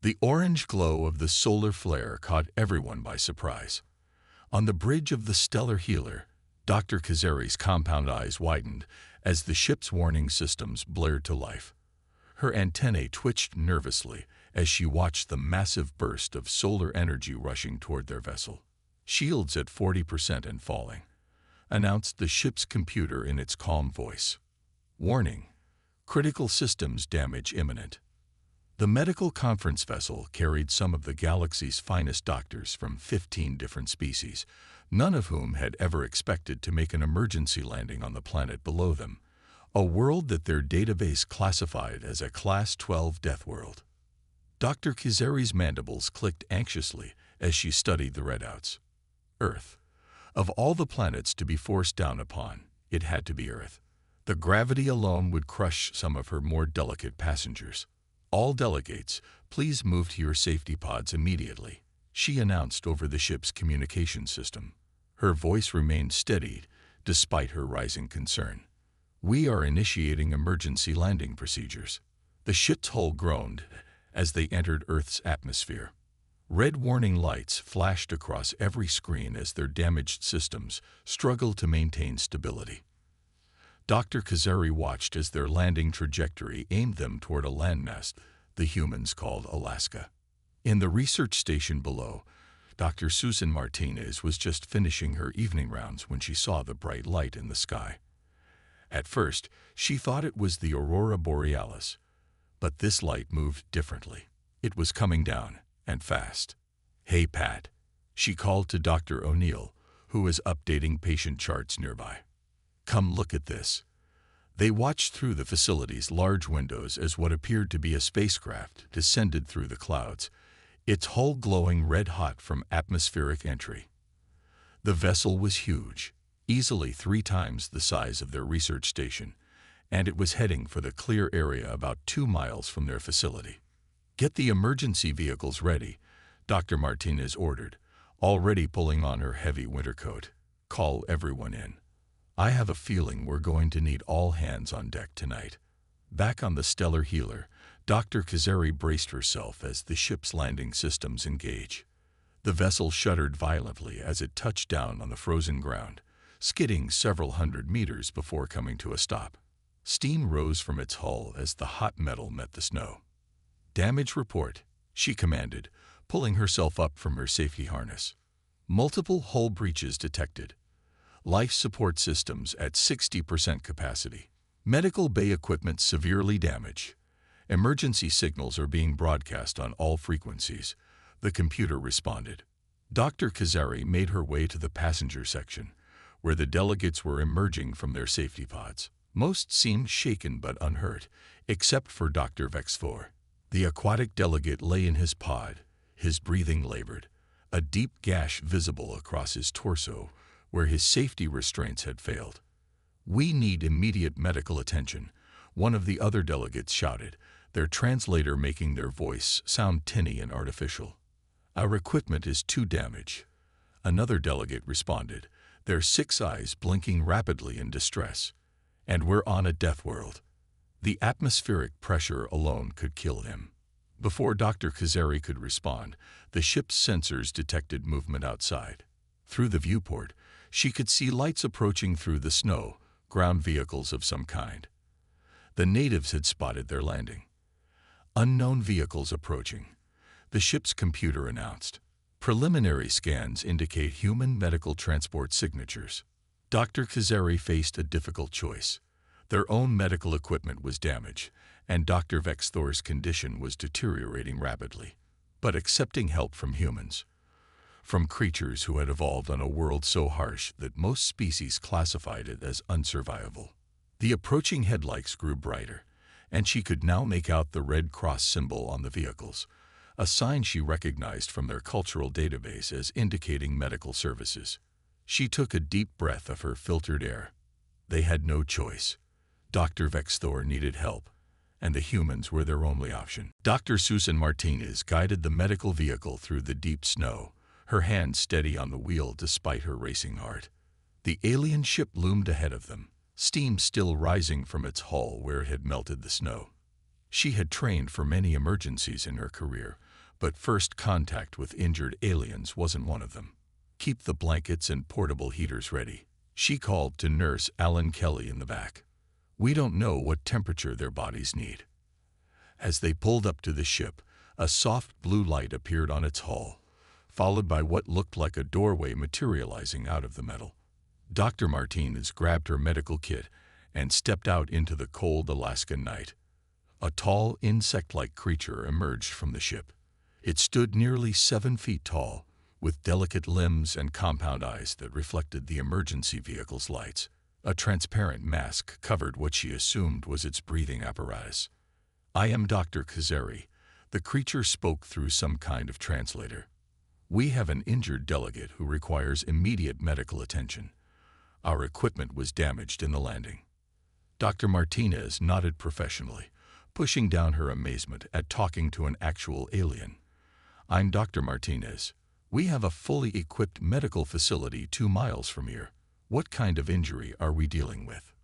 The orange glow of the solar flare caught everyone by surprise. On the bridge of the stellar healer, Dr. Kazari's compound eyes widened as the ship's warning systems blared to life. Her antennae twitched nervously as she watched the massive burst of solar energy rushing toward their vessel. "Shields at 40% and falling," announced the ship's computer in its calm voice. "Warning: critical systems damage imminent." The medical conference vessel carried some of the galaxy's finest doctors from 15 different species, none of whom had ever expected to make an emergency landing on the planet below them, a world that their database classified as a Class 12 death world. Dr. Kizari's mandibles clicked anxiously as she studied the readouts. Earth. Of all the planets to be forced down upon, it had to be Earth. The gravity alone would crush some of her more delicate passengers. "All delegates, please move to your safety pods immediately," she announced over the ship's communication system. Her voice remained steady despite her rising concern. "We are initiating emergency landing procedures." The ship's hull groaned as they entered Earth's atmosphere. Red warning lights flashed across every screen as their damaged systems struggled to maintain stability. Dr. Kazari watched as their landing trajectory aimed them toward a landmass the humans called Alaska. In the research station below, Dr. Susan Martinez was just finishing her evening rounds when she saw the bright light in the sky. At first, she thought it was the aurora borealis, but this light moved differently. It was coming down, and fast. "Hey, Pat," she called to Dr. O'Neill, who was updating patient charts nearby. "Come look at this." They watched through the facility's large windows as what appeared to be a spacecraft descended through the clouds, its hull glowing red-hot from atmospheric entry. The vessel was huge, easily 3 times the size of their research station, and it was heading for the clear area about 2 miles from their facility. "Get the emergency vehicles ready," Dr. Martinez ordered, already pulling on her heavy winter coat. "Call everyone in. I have a feeling we're going to need all hands on deck tonight." Back on the stellar healer, Dr. Kazari braced herself as the ship's landing systems engaged. The vessel shuddered violently as it touched down on the frozen ground, skidding several hundred meters before coming to a stop. Steam rose from its hull as the hot metal met the snow. "Damage report," she commanded, pulling herself up from her safety harness. "Multiple hull breaches detected. Life support systems at 60% capacity. Medical bay equipment severely damaged. Emergency signals are being broadcast on all frequencies," the computer responded. Dr. Kazari made her way to the passenger section, where the delegates were emerging from their safety pods. Most seemed shaken but unhurt, except for Dr. Vexfor. The aquatic delegate lay in his pod, his breathing labored, a deep gash visible across his torso where his safety restraints had failed. "We need immediate medical attention," one of the other delegates shouted, their translator making their voice sound tinny and artificial. "Our equipment is too damaged," another delegate responded, their 6 eyes blinking rapidly in distress. "And we're on a death world. The atmospheric pressure alone could kill him." Before Dr. Kazari could respond, the ship's sensors detected movement outside. Through the viewport, she could see lights approaching through the snow, ground vehicles of some kind. The natives had spotted their landing. "Unknown vehicles approaching," the ship's computer announced. "Preliminary scans indicate human medical transport signatures." Dr. Kazari faced a difficult choice. Their own medical equipment was damaged, and Dr. Vexthor's condition was deteriorating rapidly. But accepting help from humans, from creatures who had evolved on a world so harsh that most species classified it as unsurvivable. The approaching headlights grew brighter, and she could now make out the Red Cross symbol on the vehicles, a sign she recognized from their cultural database as indicating medical services. She took a deep breath of her filtered air. They had no choice. Dr. Vexthor needed help, and the humans were their only option. Dr. Susan Martinez guided the medical vehicle through the deep snow, her hand steady on the wheel despite her racing heart. The alien ship loomed ahead of them, steam still rising from its hull where it had melted the snow. She had trained for many emergencies in her career, But first contact with injured aliens wasn't one of them. "Keep the blankets and portable heaters ready," she called to Nurse Alan Kelly in the back. "We don't know what temperature their bodies need." As they pulled up to the ship, a soft blue light appeared on its hull, followed by what looked like a doorway materializing out of the metal. Dr. Martinez grabbed her medical kit and stepped out into the cold Alaskan night. A tall, insect-like creature emerged from the ship. It stood nearly 7 feet tall, with delicate limbs and compound eyes that reflected the emergency vehicle's lights. A transparent mask covered what she assumed was its breathing apparatus. "I am Dr. Kazari," the creature spoke through some kind of translator. "We have an injured delegate who requires immediate medical attention. Our equipment was damaged in the landing." Dr. Martinez nodded professionally, pushing down her amazement at talking to an actual alien. "I'm Dr. Martinez. We have a fully equipped medical facility 2 miles from here. What kind of injury are we dealing with?"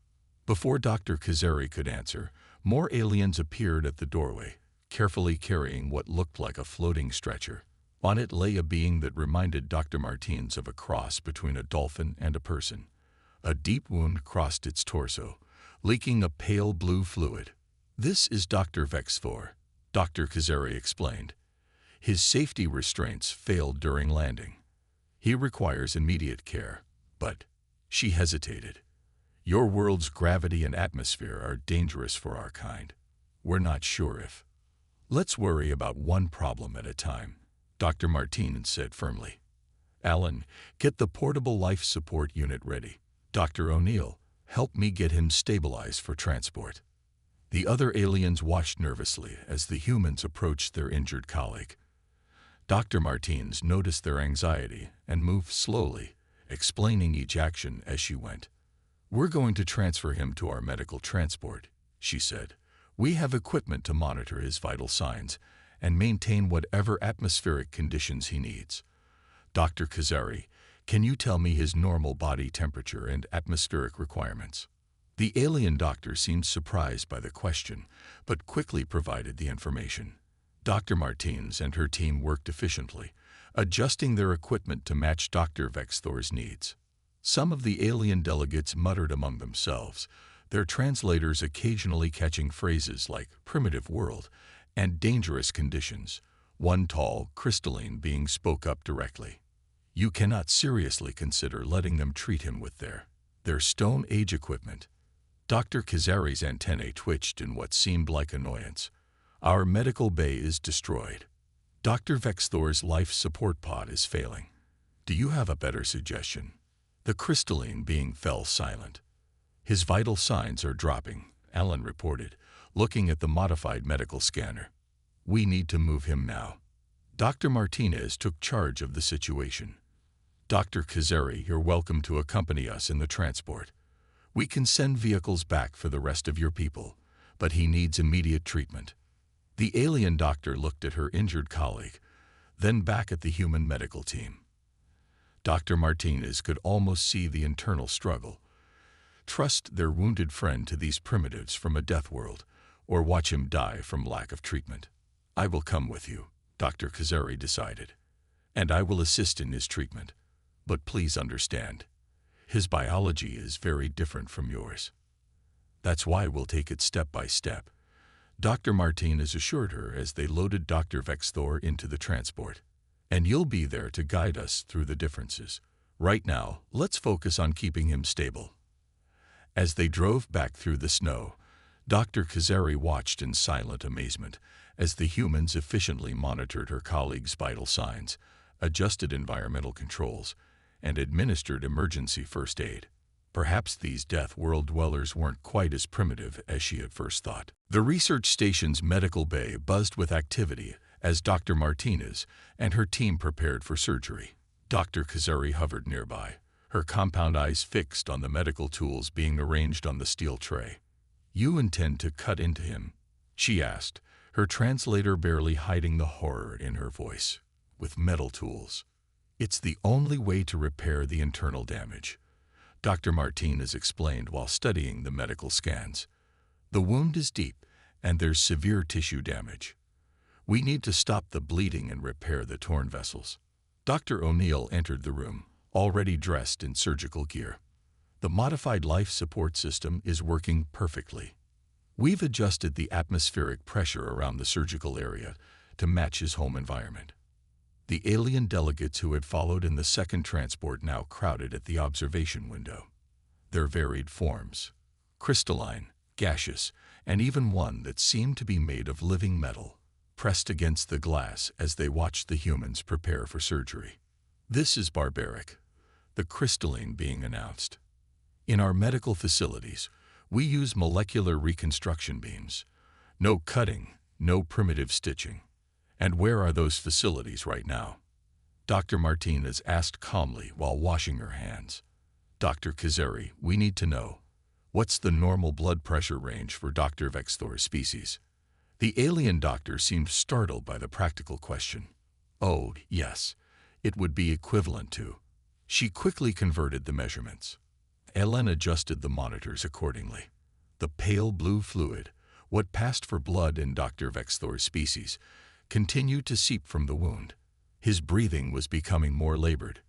Before Dr. Kazari could answer, more aliens appeared at the doorway, carefully carrying what looked like a floating stretcher. On it lay a being that reminded Dr. Martinez of a cross between a dolphin and a person. A deep wound crossed its torso, leaking a pale blue fluid. "This is Dr. Vexfor," Dr. Kazari explained. "His safety restraints failed during landing. He requires immediate care, but—" She hesitated. "Your world's gravity and atmosphere are dangerous for our kind. We're not sure if—" "Let's worry about one problem at a time," Dr. Martinez said firmly. "Alan, get the portable life support unit ready. Dr. O'Neill, help me get him stabilized for transport." The other aliens watched nervously as the humans approached their injured colleague. Dr. Martinez noticed their anxiety and moved slowly, explaining each action as she went. "We're going to transfer him to our medical transport," she said. "We have equipment to monitor his vital signs and maintain whatever atmospheric conditions he needs. Dr. Kazari, can you tell me his normal body temperature and atmospheric requirements?" The alien doctor seemed surprised by the question, but quickly provided the information. Dr. Martinez and her team worked efficiently, adjusting their equipment to match Dr. Vexthor's needs. Some of the alien delegates muttered among themselves, their translators occasionally catching phrases like primitive world and dangerous conditions, one tall, crystalline being spoke up directly. "You cannot seriously consider letting them treat him with their Stone Age equipment." Dr. Kazari's antennae twitched in what seemed like annoyance. "Our medical bay is destroyed. Dr. Vexthor's life support pod is failing. Do you have a better suggestion?" The crystalline being fell silent. "His vital signs are dropping," Alan reported, looking at the modified medical scanner. "We need to move him now." Dr. Martinez took charge of the situation. "Dr. Kazari, you're welcome to accompany us in the transport. We can send vehicles back for the rest of your people, but he needs immediate treatment." The alien doctor looked at her injured colleague, then back at the human medical team. Dr. Martinez could almost see the internal struggle. Trust their wounded friend to these primitives from a death world, or watch him die from lack of treatment. "I will come with you," Dr. Kazari decided, "and I will assist in his treatment. But please understand, his biology is very different from yours. That's why we'll take it step by step," Dr. Martinez assured her as they loaded Dr. Vexthor into the transport. "And you'll be there to guide us through the differences. Right now, let's focus on keeping him stable." As they drove back through the snow, Dr. Kazari watched in silent amazement as the humans efficiently monitored her colleague's vital signs, adjusted environmental controls, and administered emergency first aid. Perhaps these Death World dwellers weren't quite as primitive as she had first thought. The research station's medical bay buzzed with activity as Dr. Martinez and her team prepared for surgery. Dr. Kazari hovered nearby, her compound eyes fixed on the medical tools being arranged on the steel tray. "You intend to cut into him?" she asked, her translator barely hiding the horror in her voice. "With metal tools. It's the only way to repair the internal damage," Dr. Martinez explained while studying the medical scans. "The wound is deep, and there's severe tissue damage. We need to stop the bleeding and repair the torn vessels. Dr. O'Neill entered the room, already dressed in surgical gear. The modified life support system is working perfectly. We've adjusted the atmospheric pressure around the surgical area to match his home environment. The alien delegates who had followed in the second transport now crowded at the observation window. Their varied forms, crystalline, gaseous, and even one that seemed to be made of living metal, pressed against the glass as they watched the humans prepare for surgery. "This is barbaric," the crystalline being announced. "In our medical facilities, we use molecular reconstruction beams. No cutting, no primitive stitching. And where are those facilities right now?" Dr. Martinez asked calmly while washing her hands. "Dr. Kazari, we need to know. What's the normal blood pressure range for Dr. Vexthor's species?" The alien doctor seemed startled by the practical question. "Oh, yes. It would be equivalent to." She quickly converted the measurements. Ellen adjusted the monitors accordingly. The pale blue fluid, what passed for blood in Dr. Vexthor's species, continued to seep from the wound. His breathing was becoming more labored.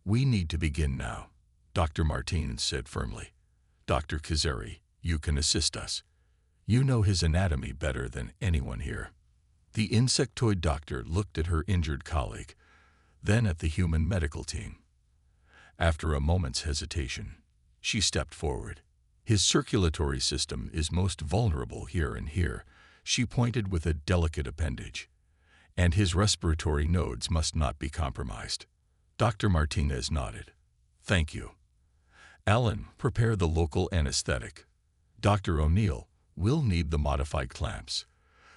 "We need to begin now," Dr. Martinez said firmly. "Dr. Kazari, you can assist us. You know his anatomy better than anyone here." The insectoid doctor looked at her injured colleague, then at the human medical team. After a moment's hesitation, she stepped forward. "His circulatory system is most vulnerable here and here," she pointed with a delicate appendage. "And his respiratory nodes must not be compromised." Dr. Martinez nodded. "Thank you. Alan, prepare the local anesthetic. Dr. O'Neill, we'll need the modified clamps.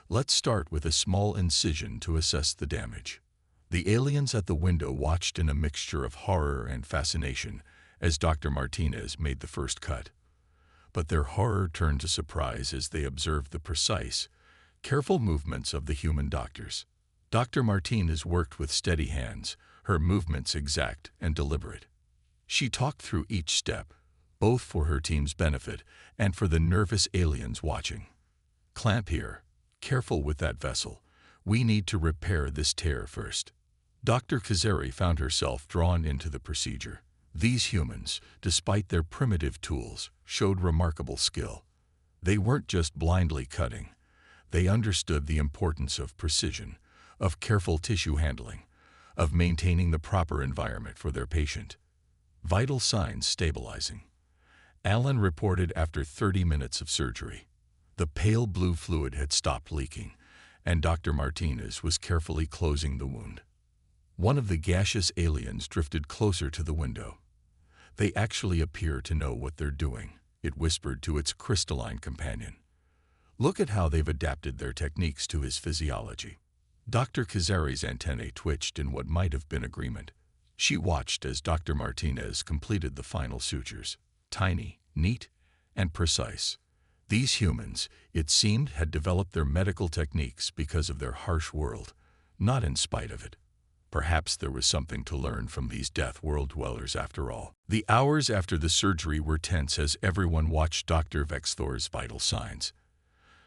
Let's start with a small incision to assess the damage." The aliens at the window watched in a mixture of horror and fascination as Dr. Martinez made the first cut. But their horror turned to surprise as they observed the precise, careful movements of the human doctors. Dr. Martinez worked with steady hands, her movements exact and deliberate. She talked through each step, both for her team's benefit and for the nervous aliens watching. "Clamp here. Careful with that vessel. We need to repair this tear first." Dr. Kazari found herself drawn into the procedure. These humans, despite their primitive tools, showed remarkable skill. They weren't just blindly cutting. They understood the importance of precision, of careful tissue handling, of maintaining the proper environment for their patient. Vital signs stabilizing. Alan reported after 30 minutes of surgery. The pale blue fluid had stopped leaking, and Dr. Martinez was carefully closing the wound. One of the gaseous aliens drifted closer to the window. "They actually appear to know what they're doing," it whispered to its crystalline companion. "Look at how they've adapted their techniques to his physiology." Dr. Kazari's antennae twitched in what might have been agreement. She watched as Dr. Martinez completed the final sutures. Tiny, neat, and precise. These humans, it seemed, had developed their medical techniques because of their harsh world, not in spite of it. Perhaps there was something to learn from these Deathworld dwellers after all. The hours after the surgery were tense as everyone watched Dr. Vexthor's vital signs.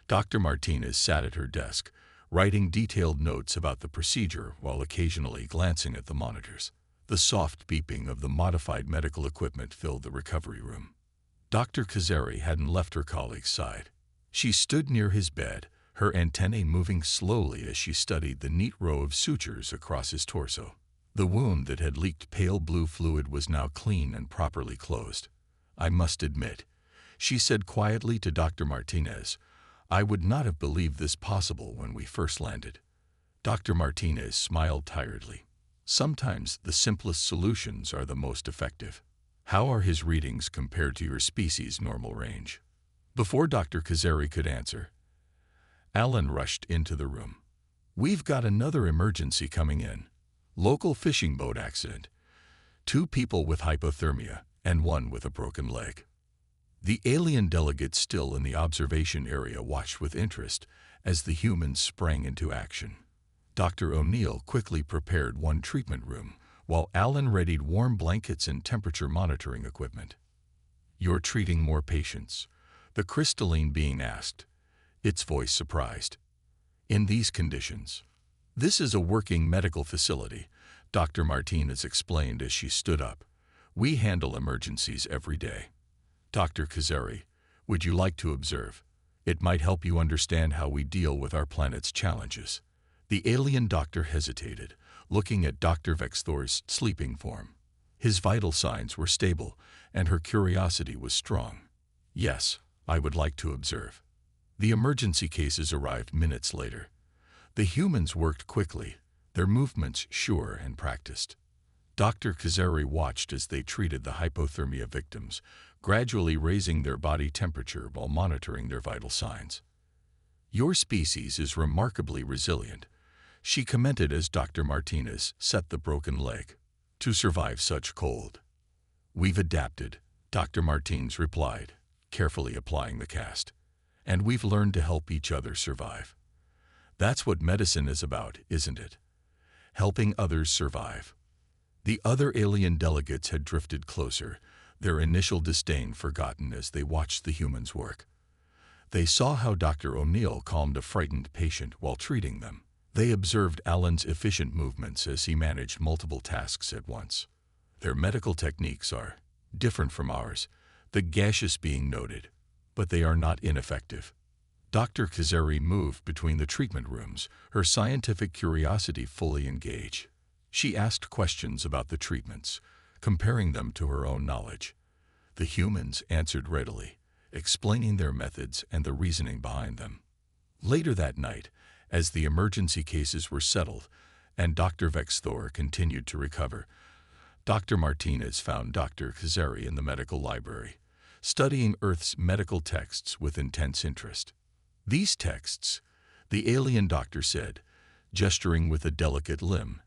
Dr. Martinez sat at her desk, writing detailed notes about the procedure while occasionally glancing at the monitors. The soft beeping of the modified medical equipment filled the recovery room. Dr. Kazari hadn't left her colleague's side. She stood near his bed, her antennae moving slowly as she studied the neat row of sutures across his torso. The wound that had leaked pale blue fluid was now clean and properly closed. "I must admit," she said quietly to Dr. Martinez, "I would not have believed this possible when we first landed." Dr. Martinez smiled tiredly. "Sometimes the simplest solutions are the most effective." "How are his readings compared to your species' normal range?" Before Dr. Kazari could answer, Alan rushed into the room. "We've got another emergency coming in. Local fishing boat accident. 2 people with hypothermia and 1 with a broken leg." The alien delegates still in the observation area watched with interest as the humans sprang into action. Dr. O'Neill quickly prepared one treatment room, while Alan readied warm blankets and temperature monitoring equipment. "You're treating more patients?" the crystalline being asked, its voice surprised. In these conditions, this is a working medical facility, Dr. Martinez explained as she stood up. We handle emergencies every day. Dr. Kazari, would you like to observe? It might help you understand how we deal with our planet's challenges. The alien doctor hesitated, looking at Dr. Vexthor's sleeping form. His vital signs were stable, and her curiosity was strong. Yes, I would like to observe. The emergency cases arrived minutes later. The humans worked quickly, their movements sure and practiced. Dr. Kazari watched as they treated the hypothermia victims, gradually raising their body temperature while monitoring their vital signs. Your species is remarkably resilient, she commented as Dr. Martinez set the broken leg. To survive such cold. We've adapted, Dr. Martinez replied, carefully applying the cast. And we've learned to help each other survive. That's what medicine is about, isn't it? Helping others survive. The other alien delegates had drifted closer, their initial disdain forgotten as they watched the humans work. They saw how Dr. O'Neill calmed a frightened patient while treating them. They observed Alan's efficient movements as he managed multiple tasks at once. Their medical techniques are different from ours, the gaseous being noted, but they are not ineffective. Dr. Kazari moved between the treatment rooms, her scientific curiosity fully engaged. She asked questions about the treatments, comparing them to her own knowledge. The humans answered readily, explaining their methods and the reasoning behind them. Later that night, as the emergency cases were settled and Dr. Vexthor continued to recover, Dr. Martinez found Dr. Kazari in the medical library, studying Earth's medical texts with intense interest. These texts, the alien doctor said, gesturing with a delicate limb,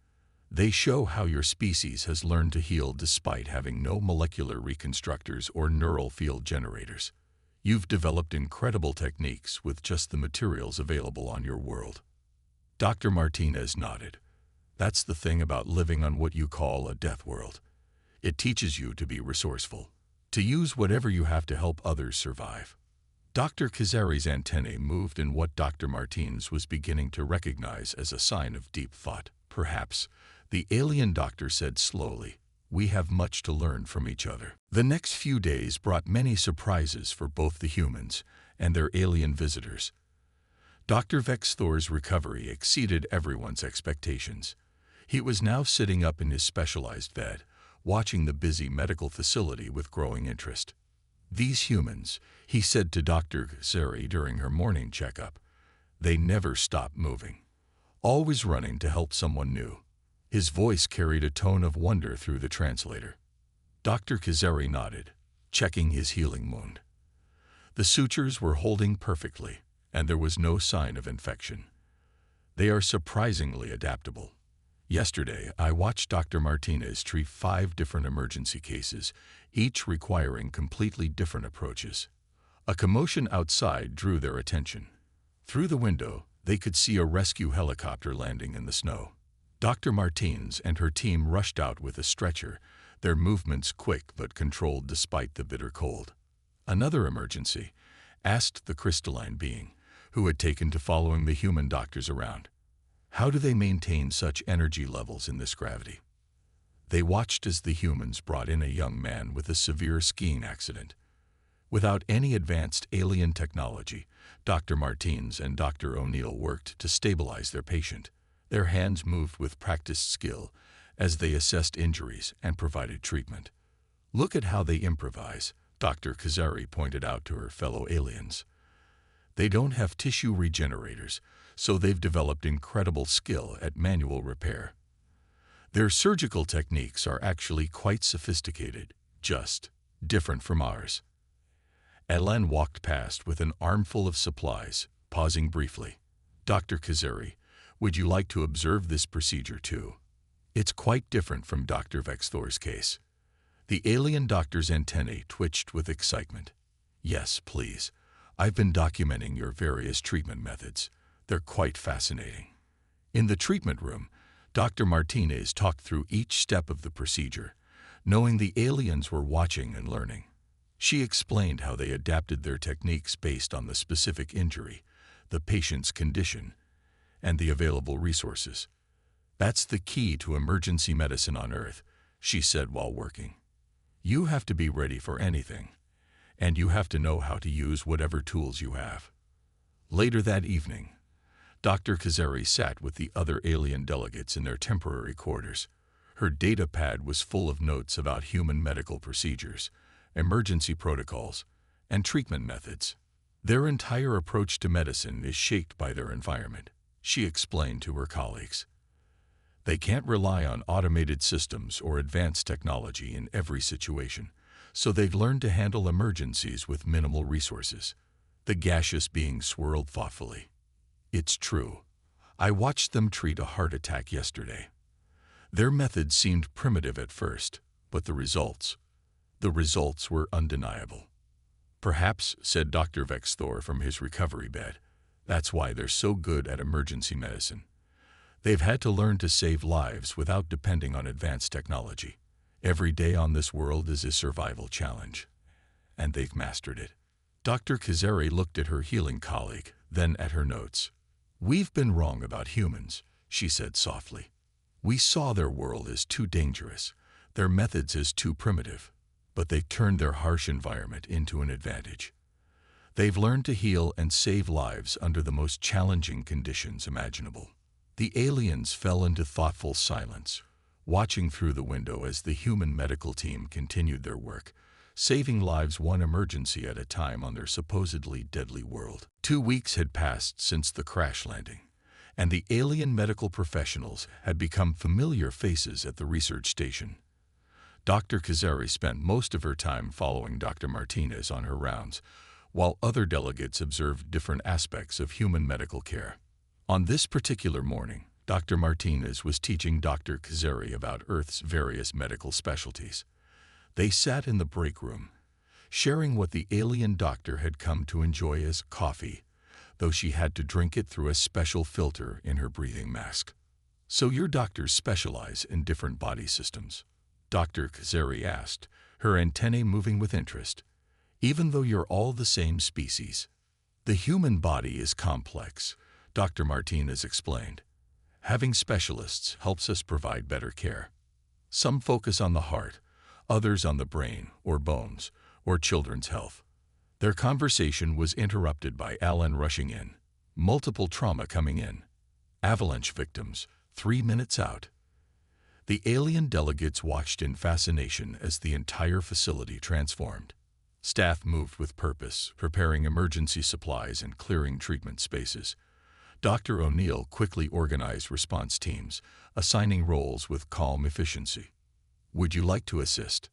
they show how your species has learned to heal despite having no molecular reconstructors or neural field generators. You've developed incredible techniques with just the materials available on your world. Dr. Martinez nodded. That's the thing about living on what you call a death world. It teaches you to be resourceful, to use whatever you have to help others survive. Dr. Kazari's antennae moved in what Dr. Martinez was beginning to recognize as a sign of deep thought. Perhaps, the alien doctor said slowly, we have much to learn from each other. The next few days brought many surprises for both the humans and their alien visitors. Dr. Vexthor's recovery exceeded everyone's expectations. He was now sitting up in his specialized bed, watching the busy medical facility with growing interest. These humans, he said to Dr. Kazari during her morning checkup, they never stop moving, always running to help someone new. His voice carried a tone of wonder through the translator. Dr. Kazari nodded, checking his healing wound. The sutures were holding perfectly, and there was no sign of infection. They are surprisingly adaptable. Yesterday, I watched Dr. Martinez treat 5 different emergency cases, each requiring completely different approaches. A commotion outside drew their attention. Through the window, they could see a rescue helicopter landing in the snow. Dr. Martinez and her team rushed out with a stretcher, their movements quick but controlled despite the bitter cold. Another emergency, asked the crystalline being, who had taken to following the human doctors around. How do they maintain such energy levels in this gravity? They watched as the humans brought in a young man with a severe skiing accident. Without any advanced alien technology, Dr. Martinez and Dr. O'Neill worked to stabilize their patient. Their hands moved with practiced skill as they assessed injuries and provided treatment. Look at how they improvise, Dr. Kazari pointed out to her fellow aliens. They don't have tissue regenerators, so they've developed incredible skill at manual repair. Their surgical techniques are actually quite sophisticated, just different from ours. Ellen walked past with an armful of supplies, pausing briefly. Dr. Kazari, would you like to observe this procedure too? It's quite different from Dr. Vexthor's case. The alien doctor's antennae twitched with excitement. Yes, please. I've been documenting your various treatment methods. They're quite fascinating. In the treatment room, Dr. Martinez talked through each step of the procedure, knowing the aliens were watching and learning. She explained how they adapted their techniques based on the specific injury, the patient's condition, and the available resources. That's the key to emergency medicine on Earth, she said while working. You have to be ready for anything, and you have to know how to use whatever tools you have. Later that evening, Dr. Kazari sat with the other alien delegates in their temporary quarters. Her data pad was full of notes about human medical procedures, emergency protocols, and treatment methods. Their entire approach to medicine is shaped by their environment, she explained to her colleagues. They can't rely on automated systems or advanced technology in every situation, so they've learned to handle emergencies with minimal resources. The gaseous being swirled thoughtfully. It's true. I watched them treat a heart attack yesterday. Their methods seemed primitive at first, but the results were undeniable. Perhaps, said Dr. Vexthor from his recovery bed, that's why they're so good at emergency medicine. They've had to learn to save lives without depending on advanced technology. Every day on this world is a survival challenge, and they've mastered it. Dr. Kazari looked at her healing colleague, then at her notes. We've been wrong about humans, she said softly. We saw their world as too dangerous, their methods as too primitive, but they've turned their harsh environment into an advantage. They've learned to heal and save lives under the most challenging conditions imaginable. The aliens fell into thoughtful silence, watching through the window as the human medical team continued their work, saving lives one emergency at a time on their supposedly deadly world. 2 weeks had passed since the crash landing, and the alien medical professionals had become familiar faces at the research station. Dr. Kazari spent most of her time following Dr. Martinez on her rounds, while other delegates observed different aspects of human medical care. On this particular morning, Dr. Martinez was teaching Dr. Kazari about Earth's various medical specialties. They sat in the break room, sharing what the alien doctor had come to enjoy as coffee, though she had to drink it through a special filter in her breathing mask. So your doctors specialize in different body systems? Dr. Kazari asked, her antennae moving with interest. Even though you're all the same species. The human body is complex, Dr. Martinez explained. Having specialists helps us provide better care. Some focus on the heart, others on the brain or bones or children's health. Their conversation was interrupted by Alan rushing in. Multiple trauma coming in. Avalanche victims, 3 minutes out. The alien delegates watched in fascination as the entire facility transformed. Staff moved with purpose, preparing emergency supplies and clearing treatment spaces. Dr. O'Neill quickly organized response teams, assigning roles with calm efficiency. Would you like to assist?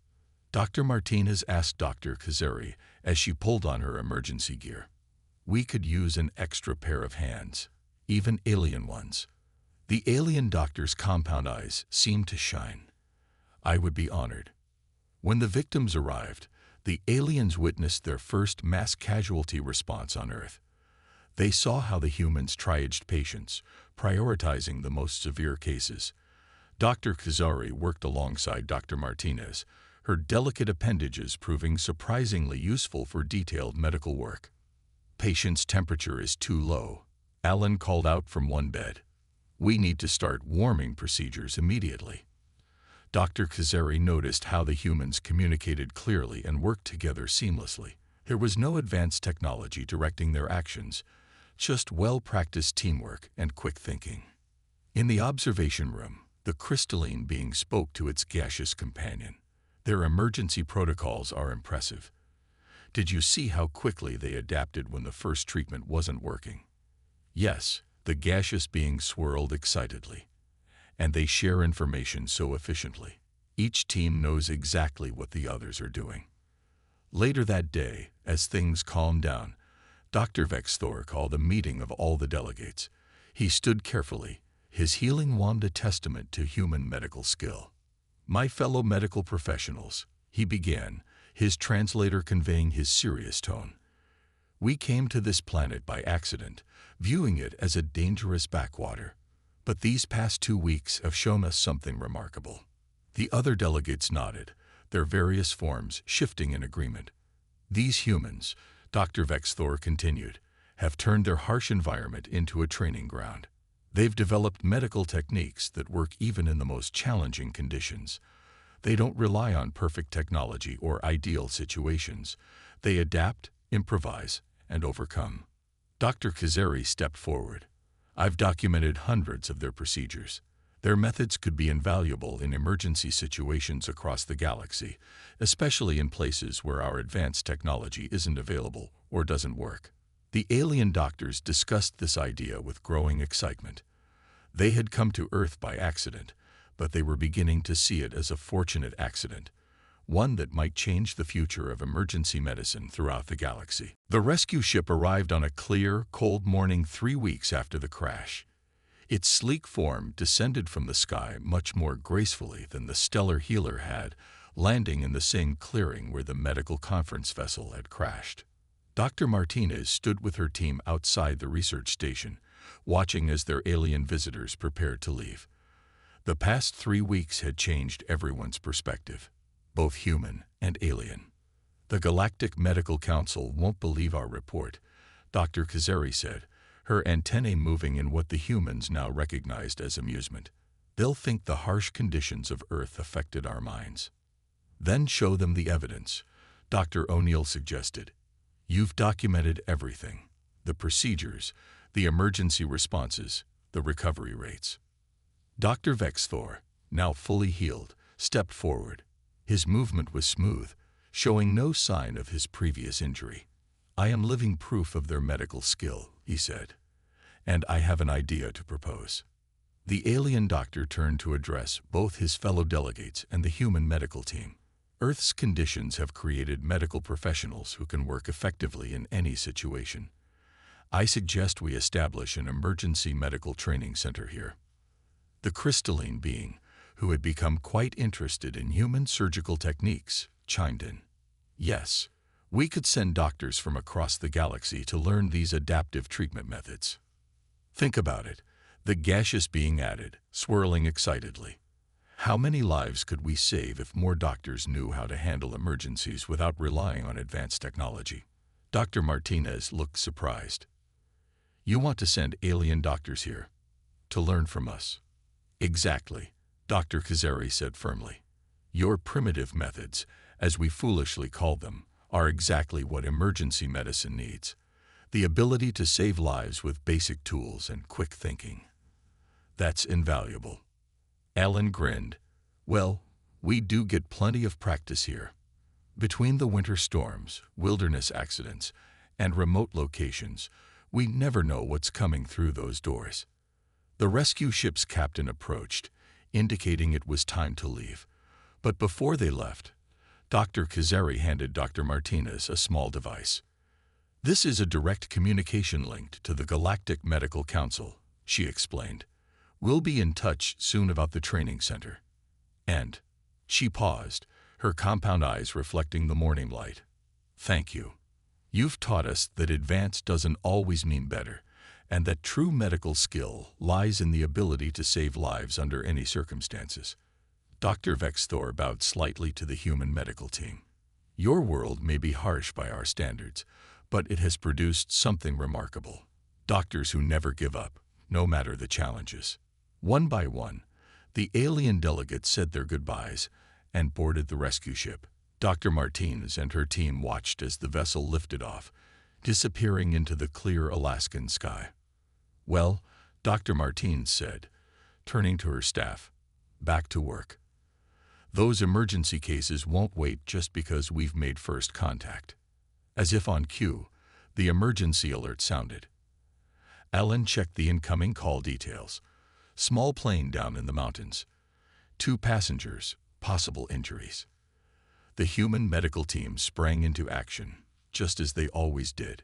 Dr. Martinez asked Dr. Kazari as she pulled on her emergency gear. We could use an extra pair of hands, even alien ones. The alien doctor's compound eyes seemed to shine. I would be honored. When the victims arrived, the aliens witnessed their first mass casualty response on Earth. They saw how the humans triaged patients, prioritizing the most severe cases. Dr. Kazari worked alongside Dr. Martinez, her delicate appendages proving surprisingly useful for detailed medical work. Patient's temperature is too low, Alan called out from one bed. We need to start warming procedures immediately. Dr. Kazari noticed how the humans communicated clearly and worked together seamlessly. There was no advanced technology directing their actions, just well-practiced teamwork and quick thinking. In the observation room, the crystalline being spoke to its gaseous companion. Their emergency protocols are impressive. Did you see how quickly they adapted when the first treatment wasn't working? Yes, the gaseous being swirled excitedly. And they share information so efficiently. Each team knows exactly what the others are doing. Later that day, as things calmed down, Dr. Vexthor called a meeting of all the delegates. He stood carefully, his healing wand a testament to human medical skill. My fellow medical professionals, he began, his translator conveying his serious tone. We came to this planet by accident, viewing it as a dangerous backwater. But these past 2 weeks have shown us something remarkable. The other delegates nodded, their various forms shifting in agreement. These humans, Dr. Vexthor continued, have turned their harsh environment into a training ground. They've developed medical techniques that work even in the most challenging conditions. They don't rely on perfect technology or ideal situations. They adapt, improvise, and overcome. Dr. Kazari stepped forward. I've documented hundreds of their procedures. Their methods could be invaluable in emergency situations across the galaxy, especially in places where our advanced technology isn't available or doesn't work. The alien doctors discussed this idea with growing excitement. They had come to Earth by accident, but they were beginning to see it as a fortunate accident, one that might change the future of emergency medicine throughout the galaxy. The rescue ship arrived on a clear, cold morning 3 weeks after the crash. Its sleek form descended from the sky much more gracefully than the stellar healer had, landing in the same clearing where the medical conference vessel had crashed. Dr. Martinez stood with her team outside the research station, watching as their alien visitors prepared to leave. The past 3 weeks had changed everyone's perspective, both human and alien. The Galactic Medical Council won't believe our report, Dr. Kazari said, her antennae moving in what the humans now recognized as amusement. They'll think the harsh conditions of Earth affected our minds. Then show them the evidence, Dr. O'Neill suggested. You've documented everything, the procedures, the emergency responses, the recovery rates. Dr. Vexthor, now fully healed, stepped forward. His movement was smooth, showing no sign of his previous injury. I am living proof of their medical skill, he said, and I have an idea to propose. The alien doctor turned to address both his fellow delegates and the human medical team. Earth's conditions have created medical professionals who can work effectively in any situation. I suggest we establish an emergency medical training center here. The crystalline being, who had become quite interested in human surgical techniques, chimed in. Yes, we could send doctors from across the galaxy to learn these adaptive treatment methods. Think about it, the gaseous being added, swirling excitedly. How many lives could we save if more doctors knew how to handle emergencies without relying on advanced technology? Dr. Martinez looked surprised. You want to send alien doctors here to learn from us? Exactly, Dr. Kazari said firmly. Your primitive methods, as we foolishly call them, are exactly what emergency medicine needs. The ability to save lives with basic tools and quick thinking. That's invaluable. Alan grinned. Well, we do get plenty of practice here. Between the winter storms, wilderness accidents, and remote locations, we never know what's coming through those doors. The rescue ship's captain approached, indicating it was time to leave. But before they left, Dr. Kazari handed Dr. Martinez a small device. This is a direct communication link to the Galactic Medical Council, she explained. We'll be in touch soon about the training center. And she paused, her compound eyes reflecting the morning light. Thank you. You've taught us that advance doesn't always mean better, and that true medical skill lies in the ability to save lives under any circumstances. Dr. Vexthor bowed slightly to the human medical team. Your world may be harsh by our standards, but it has produced something remarkable. Doctors who never give up, no matter the challenges. One by one, the alien delegates said their goodbyes and boarded the rescue ship. Dr. Martinez and her team watched as the vessel lifted off, disappearing into the clear Alaskan sky. Well, Dr. Martinez said, turning to her staff, back to work. Those emergency cases won't wait just because we've made first contact. As if on cue, the emergency alert sounded. Alan checked the incoming call details. Small plane down in the mountains. 2 passengers, possible injuries. The human medical team sprang into action, just as they always did.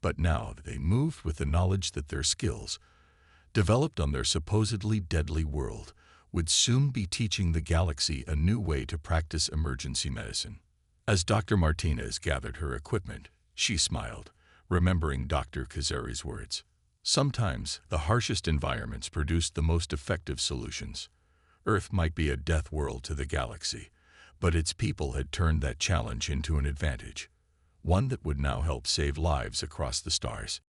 But now they moved with the knowledge that their skills, developed on their supposedly deadly world, would soon be teaching the galaxy a new way to practice emergency medicine. As Dr. Martinez gathered her equipment, she smiled, remembering Dr. Kazari's words. Sometimes the harshest environments produce the most effective solutions. Earth might be a death world to the galaxy, but its people had turned that challenge into an advantage, one that would now help save lives across the stars.